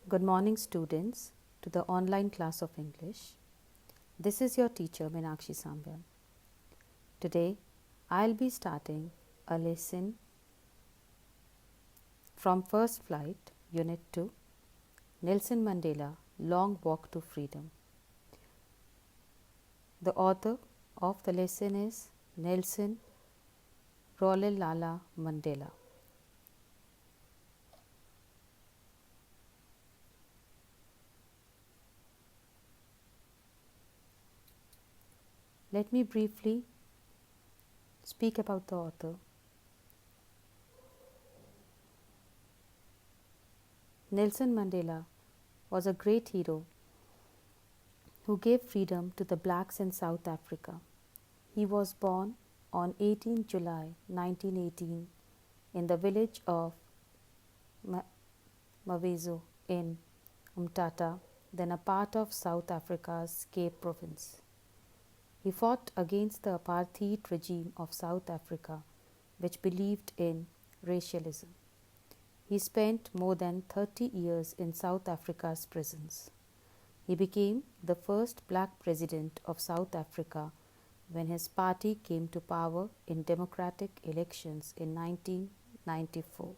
Good morning, students, to the online class of English. This is your teacher, Meenakshi Sambham. Today, I'll be starting a lesson from First Flight, Unit 2, Nelson Mandela, Long Walk to Freedom. The author of the lesson is Nelson Rolihlahla Mandela. Let me briefly speak about the author. Nelson Mandela was a great hero who gave freedom to the blacks in South Africa. He was born on 18 July 1918 in the village of Mawezo in Umtata, then a part of South Africa's Cape Province. He fought against the apartheid regime of South Africa, which believed in racialism. He spent more than 30 years in South Africa's prisons. He became the first black president of South Africa when his party came to power in democratic elections in 1994.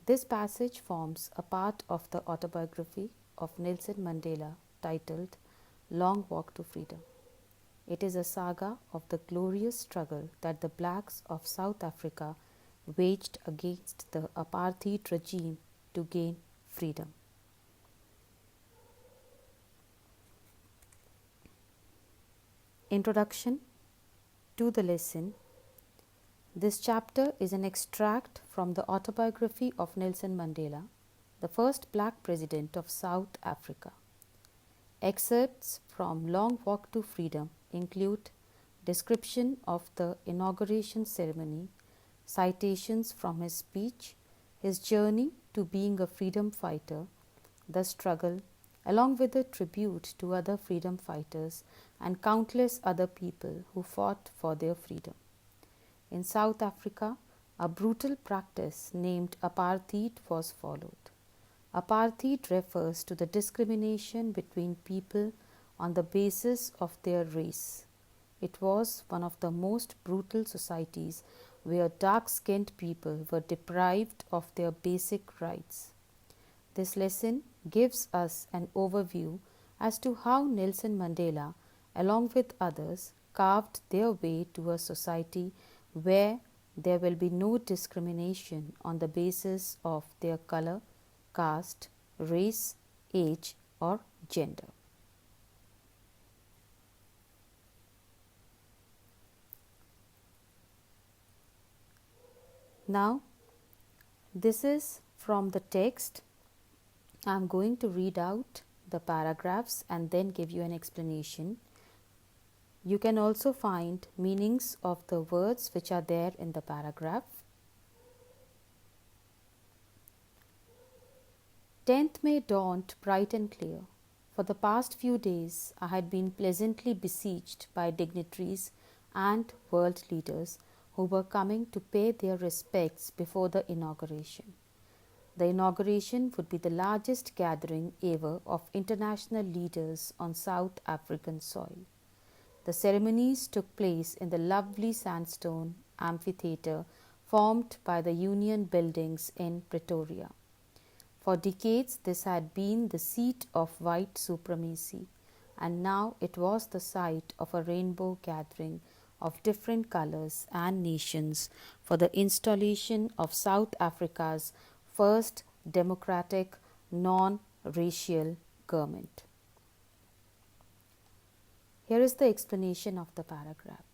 This passage forms a part of the autobiography of Nelson Mandela titled Long Walk to Freedom. It is a saga of the glorious struggle that the blacks of South Africa waged against the apartheid regime to gain freedom. Introduction to the lesson. This chapter is an extract from the autobiography of Nelson Mandela, the first black president of South Africa. Excerpts from Long Walk to Freedom include description of the inauguration ceremony, citations from his speech, his journey to being a freedom fighter, the struggle, along with a tribute to other freedom fighters and countless other people who fought for their freedom. In South Africa, a brutal practice named apartheid was followed. Apartheid refers to the discrimination between people on the basis of their race. It was one of the most brutal societies where dark-skinned people were deprived of their basic rights. This lesson gives us an overview as to how Nelson Mandela, along with others, carved their way to a society where there will be no discrimination on the basis of their color, caste, race, age, or gender. Now, this is from the text. I am going to read out the paragraphs and then give you an explanation. You can also find meanings of the words which are there in the paragraph. 10th May dawned bright and clear. For the past few days, I had been pleasantly besieged by dignitaries and world leaders who were coming to pay their respects before the inauguration. The inauguration would be the largest gathering ever of international leaders on South African soil. The ceremonies took place in the lovely sandstone amphitheatre formed by the Union buildings in Pretoria. For decades, this had been the seat of white supremacy, and now it was the site of a rainbow gathering of different colors and nations for the installation of South Africa's first democratic, non-racial government. Here is the explanation of the paragraph.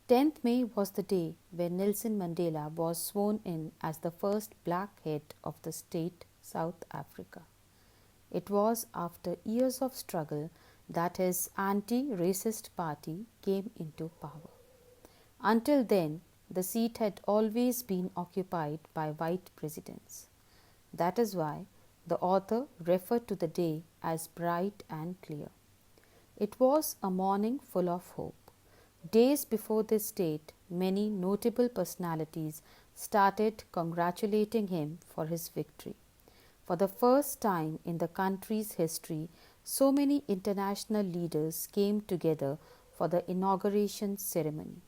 10th May was the day when Nelson Mandela was sworn in as the first black head of the state South Africa. It was after years of struggle that his anti-racist party came into power. Until then, the seat had always been occupied by white presidents. That is why the author referred to the day as bright and clear. It was a morning full of hope. Days before this date, many notable personalities started congratulating him for his victory. For the first time in the country's history, so many international leaders came together for the inauguration ceremony.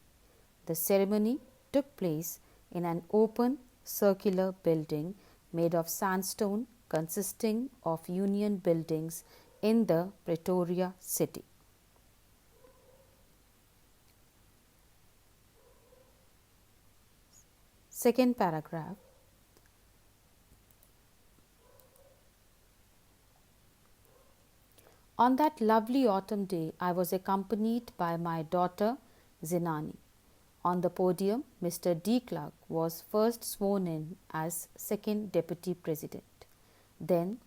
The ceremony took place in an open circular building made of sandstone consisting of union buildings in the Pretoria city. Second paragraph. On that lovely autumn day, I was accompanied by my daughter Zinani. On the podium, Mr. De Klerk was first sworn in as second deputy president. Then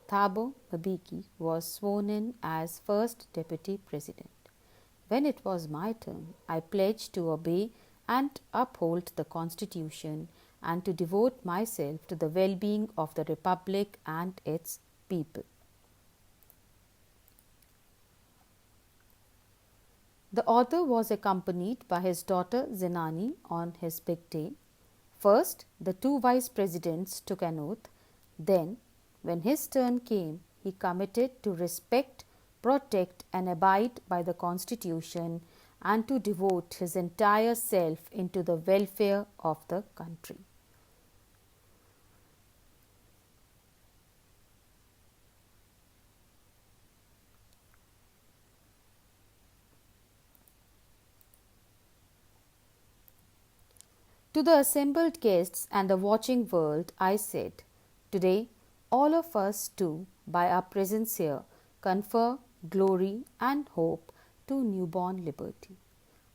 Thabo Mbeki was sworn in as first deputy president. When it was my turn, I pledged to obey and uphold the Constitution and to devote myself to the well-being of the Republic and its people. The author was accompanied by his daughter Zinani on his big day. First, the two vice presidents took an oath. Then, when his turn came, he committed to respect, protect, and abide by the Constitution and to devote his entire self into the welfare of the country. To the assembled guests and the watching world, I said, today, all of us do, by our presence here, confer glory and hope to newborn liberty.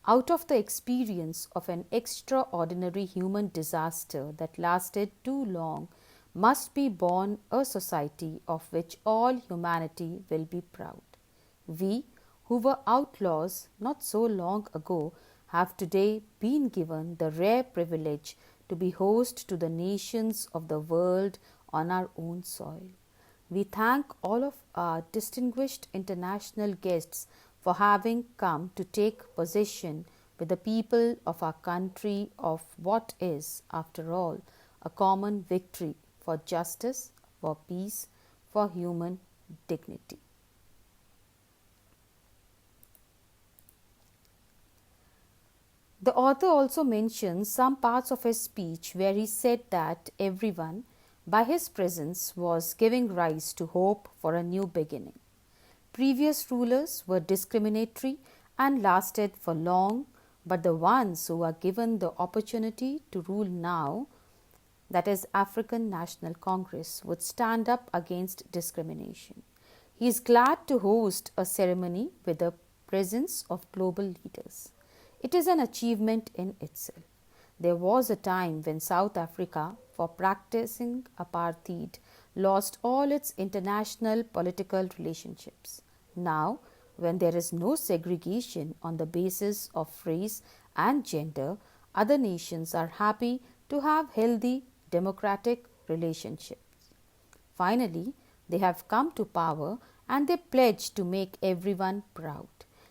Out of the experience of an extraordinary human disaster that lasted too long, must be born a society of which all humanity will be proud. We, who were outlaws not so long ago, have today been given the rare privilege to be host to the nations of the world on our own soil. We thank all of our distinguished international guests for having come to take possession with the people of our country of what is, after all, a common victory for justice, for peace, for human dignity. The author also mentions some parts of his speech where he said that everyone, by his presence, was giving rise to hope for a new beginning. Previous rulers were discriminatory and lasted for long, but the ones who are given the opportunity to rule now, that is African National Congress, would stand up against discrimination. He is glad to host a ceremony with the presence of global leaders. It is an achievement in itself. There was a time when South Africa, for practicing apartheid, lost all its international political relationships. Now, when there is no segregation on the basis of race and gender, other nations are happy to have healthy democratic relationships. Finally, they have come to power and they pledge to make everyone proud.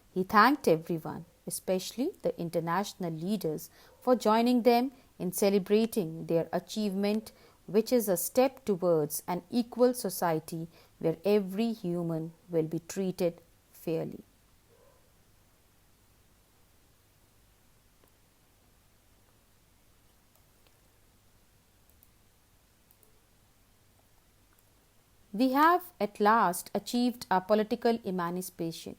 He thanked everyone, especially the international leaders, for joining them in celebrating their achievement, which is a step towards an equal society where every human will be treated fairly. We have at last achieved our political emancipation.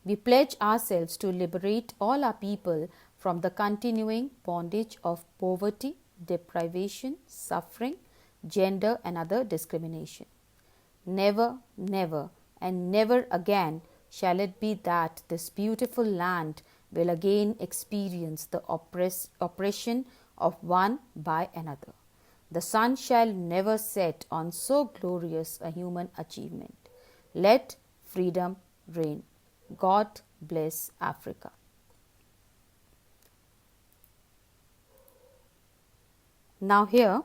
We pledge ourselves to liberate all our people from the continuing bondage of poverty, deprivation, suffering, gender and other discrimination. Never, never and never again shall it be that this beautiful land will again experience the oppression of one by another. The sun shall never set on so glorious a human achievement. Let freedom reign. God bless Africa. Now here,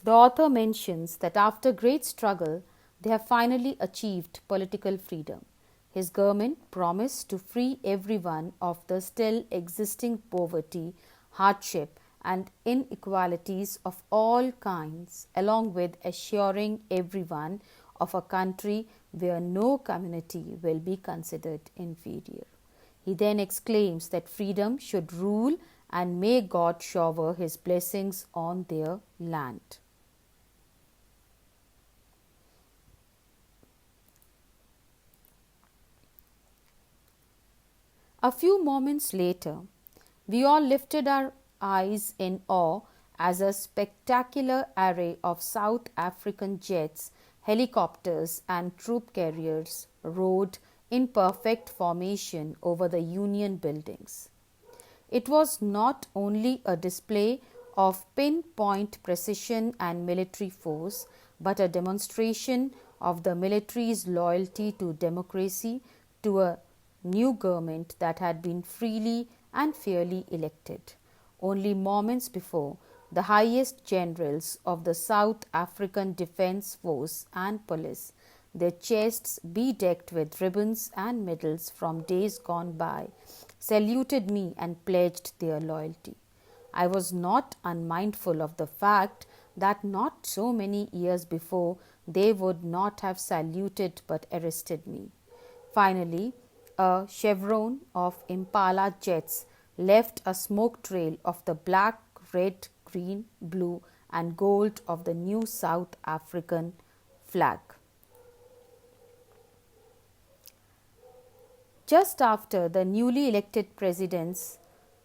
the author mentions that after great struggle, they have finally achieved political freedom. His government promised to free everyone of the still existing poverty, hardship and inequalities of all kinds, along with assuring everyone of a country where no community will be considered inferior. He then exclaims that freedom should rule and may God shower his blessings on their land. A few moments later, we all lifted our eyes in awe as a spectacular array of South African jets, helicopters, and troop carriers rode in perfect formation over the Union buildings. It was not only a display of pinpoint precision and military force, but a demonstration of the military's loyalty to democracy, to a new government that had been freely and fairly elected. Only moments before, the highest generals of the South African Defence Force and Police, their chests bedecked with ribbons and medals from days gone by, saluted me and pledged their loyalty. I was not unmindful of the fact that not so many years before they would not have saluted but arrested me. Finally, a chevron of Impala jets left a smoke trail of the black, red, green, blue, and gold of the new South African flag. Just after the newly elected president's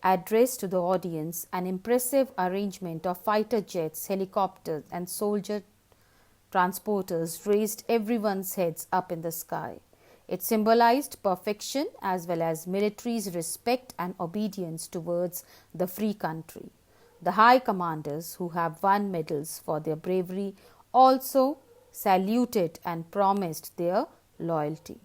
address to the audience, an impressive arrangement of fighter jets, helicopters, and soldier transporters raised everyone's heads up in the sky. It symbolized perfection as well as military's respect and obedience towards the free country. The high commanders who have won medals for their bravery also saluted and promised their loyalty.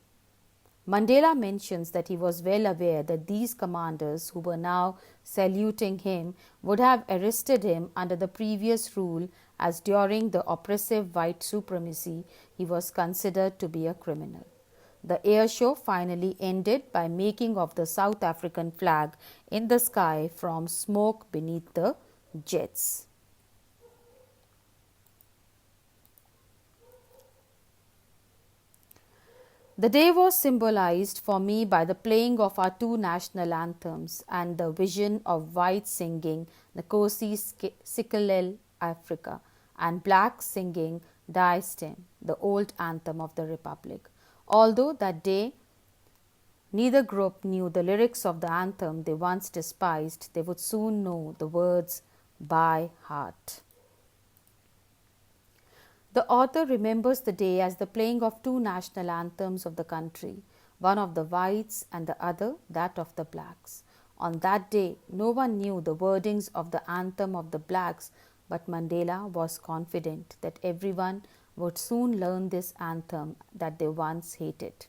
Mandela mentions that he was well aware that these commanders who were now saluting him would have arrested him under the previous rule, as during the oppressive white supremacy he was considered to be a criminal. The air show finally ended by making of the South African flag in the sky from smoke beneath the jets. The day was symbolized for me by the playing of our two national anthems and the vision of whites singing Nkosi Sikelel Africa and blacks singing Die Stem, the old anthem of the Republic. Although that day neither group knew the lyrics of the anthem they once despised, they would soon know the words by heart. The author remembers the day as the playing of two national anthems of the country, one of the whites and the other that of the blacks. On that day, no one knew the wordings of the anthem of the blacks, but Mandela was confident that everyone would soon learn this anthem that they once hated.